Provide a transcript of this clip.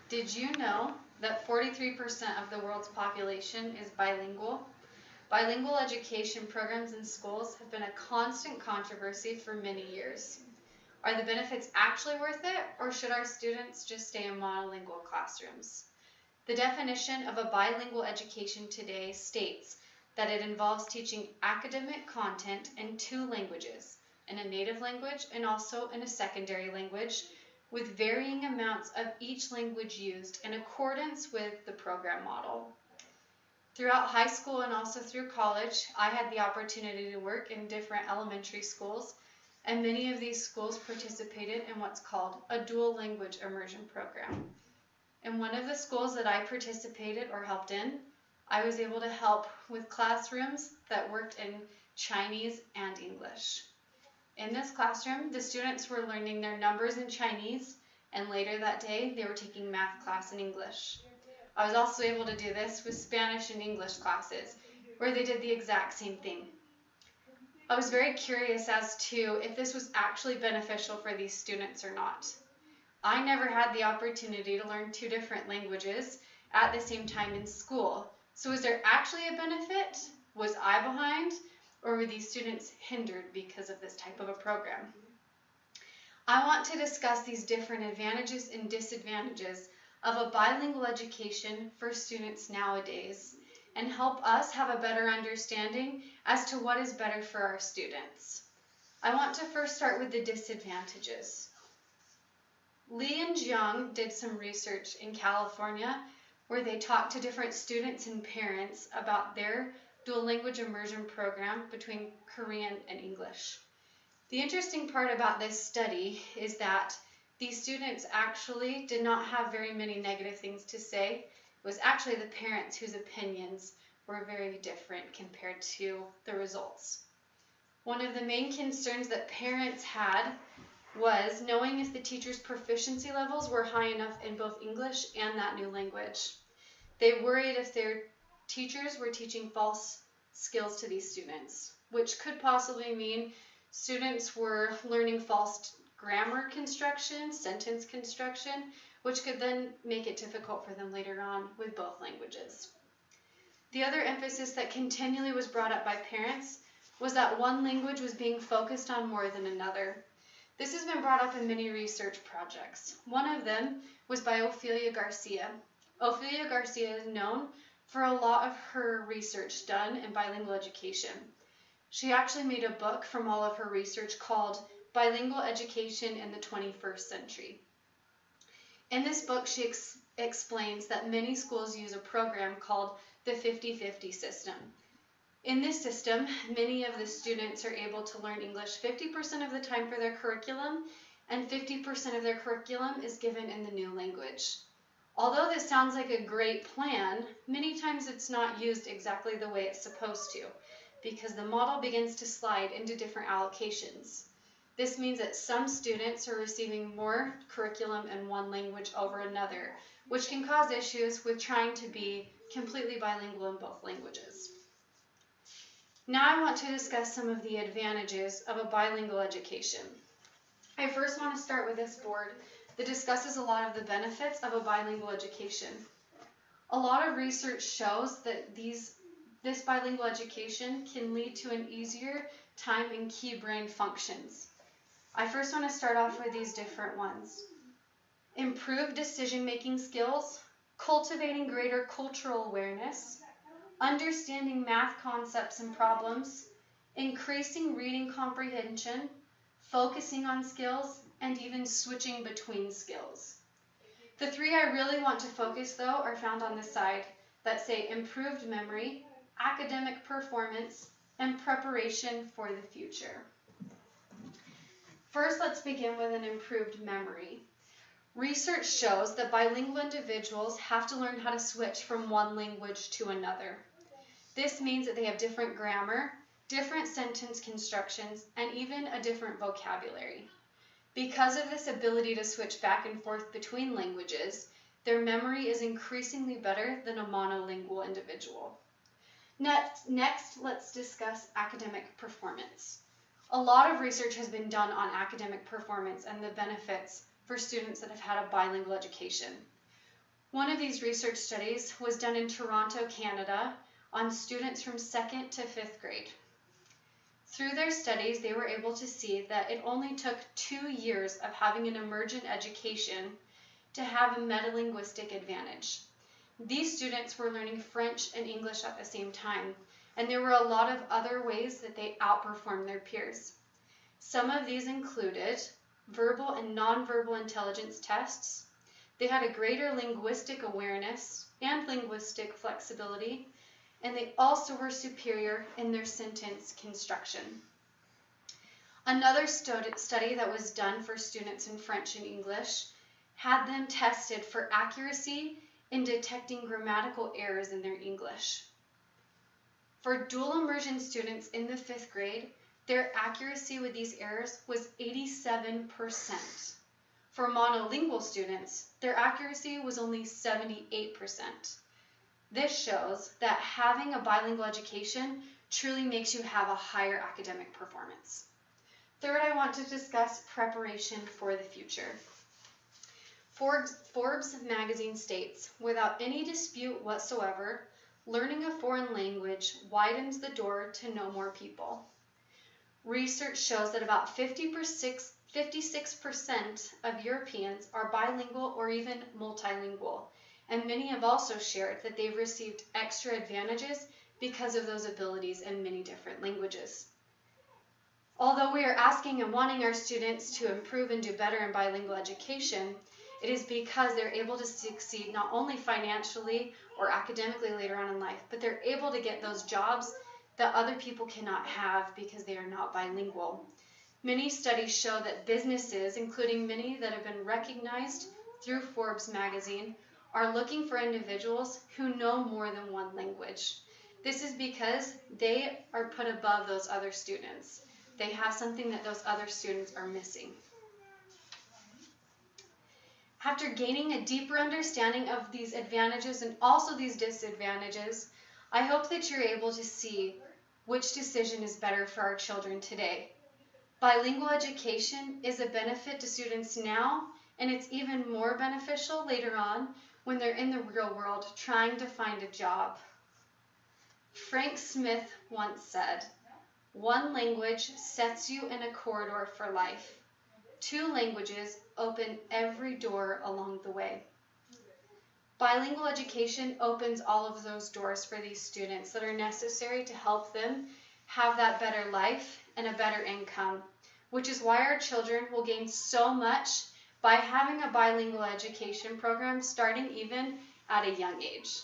Did you know that 43% of the world's population is bilingual? Bilingual education programs in schools have been a constant controversy for many years. Are the benefits actually worth it, or should our students just stay in monolingual classrooms? The definition of a bilingual education today states that it involves teaching academic content in two languages, in a native language and also in a secondary language, with varying amounts of each language used in accordance with the program model. Throughout high school and also through college, I had the opportunity to work in different elementary schools, and many of these schools participated in what's called a dual language immersion program. In one of the schools that I participated or helped in, I was able to help with classrooms that worked in Chinese and English. In this classroom, the students were learning their numbers in Chinese, and later that day, they were taking math class in English. I was also able to do this with Spanish and English classes, where they did the exact same thing. I was very curious as to if this was actually beneficial for these students or not. I never had the opportunity to learn two different languages at the same time in school. So was there actually a benefit? Was I behind? Or were these students hindered because of this type of a program? I want to discuss these different advantages and disadvantages of a bilingual education for students nowadays and help us have a better understanding as to what is better for our students. I want to first start with the disadvantages. Lee and Jiang did some research in California where they talked to different students and parents about their dual language immersion program between Korean and English. The interesting part about this study is that these students actually did not have very many negative things to say. It was actually the parents whose opinions were very different compared to the results. One of the main concerns that parents had was knowing if the teachers' proficiency levels were high enough in both English and that new language. They worried if their teachers were teaching false skills to these students, which could possibly mean students were learning false grammar construction, sentence construction, which could then make it difficult for them later on with both languages. The other emphasis that continually was brought up by parents was that one language was being focused on more than another. This has been brought up in many research projects. One of them was by Ofelia Garcia. Ofelia Garcia is known for a lot of her research done in bilingual education. She actually made a book from all of her research called Bilingual Education in the 21st Century. In this book, she explains that many schools use a program called the 50-50 system. In this system, many of the students are able to learn English 50% of the time for their curriculum, and 50% of their curriculum is given in the new language. Although this sounds like a great plan, many times it's not used exactly the way it's supposed to, because the model begins to slide into different allocations. This means that some students are receiving more curriculum in one language over another, which can cause issues with trying to be completely bilingual in both languages. Now I want to discuss some of the advantages of a bilingual education. I first want to start with this board that discusses a lot of the benefits of a bilingual education. A lot of research shows that this bilingual education can lead to an easier time in key brain functions. I first want to start off with these different ones. Improved decision-making skills, cultivating greater cultural awareness, understanding math concepts and problems, increasing reading comprehension, focusing on skills, and even switching between skills. The three I really want to focus, though, are found on this side that say improved memory, academic performance, and preparation for the future. First, let's begin with an improved memory. Research shows that bilingual individuals have to learn how to switch from one language to another. This means that they have different grammar, different sentence constructions, and even a different vocabulary. Because of this ability to switch back and forth between languages, their memory is increasingly better than a monolingual individual. Next, let's discuss academic performance. A lot of research has been done on academic performance and the benefits for students that have had a bilingual education. One of these research studies was done in Toronto, Canada, on students from 2nd to 5th grade. Through their studies, they were able to see that it only took 2 years of having an emergent education to have a metalinguistic advantage. These students were learning French and English at the same time, and there were a lot of other ways that they outperformed their peers. Some of these included verbal and nonverbal intelligence tests. They had a greater linguistic awareness and linguistic flexibility, and they also were superior in their sentence construction. Another study that was done for students in French and English had them tested for accuracy in detecting grammatical errors in their English. For dual immersion students in the 5th grade, their accuracy with these errors was 87%. For monolingual students, their accuracy was only 78%. This shows that having a bilingual education truly makes you have a higher academic performance. Third, I want to discuss preparation for the future. Forbes magazine states, without any dispute whatsoever, learning a foreign language widens the door to know more people. Research shows that about 56% of Europeans are bilingual or even multilingual, and many have also shared that they've received extra advantages because of those abilities in many different languages. Although we are asking and wanting our students to improve and do better in bilingual education, it is because they're able to succeed not only financially or academically later on in life, but they're able to get those jobs that other people cannot have because they are not bilingual. Many studies show that businesses, including many that have been recognized through Forbes magazine, are looking for individuals who know more than one language. This is because they are put above those other students. They have something that those other students are missing. After gaining a deeper understanding of these advantages and also these disadvantages, I hope that you're able to see which decision is better for our children today. Bilingual education is a benefit to students now, and it's even more beneficial later on when they're in the real world trying to find a job. Frank Smith once said, "One language sets you in a corridor for life. 2 languages open every door along the way." Bilingual education opens all of those doors for these students that are necessary to help them have that better life and a better income, which is why our children will gain so much by having a bilingual education program starting even at a young age.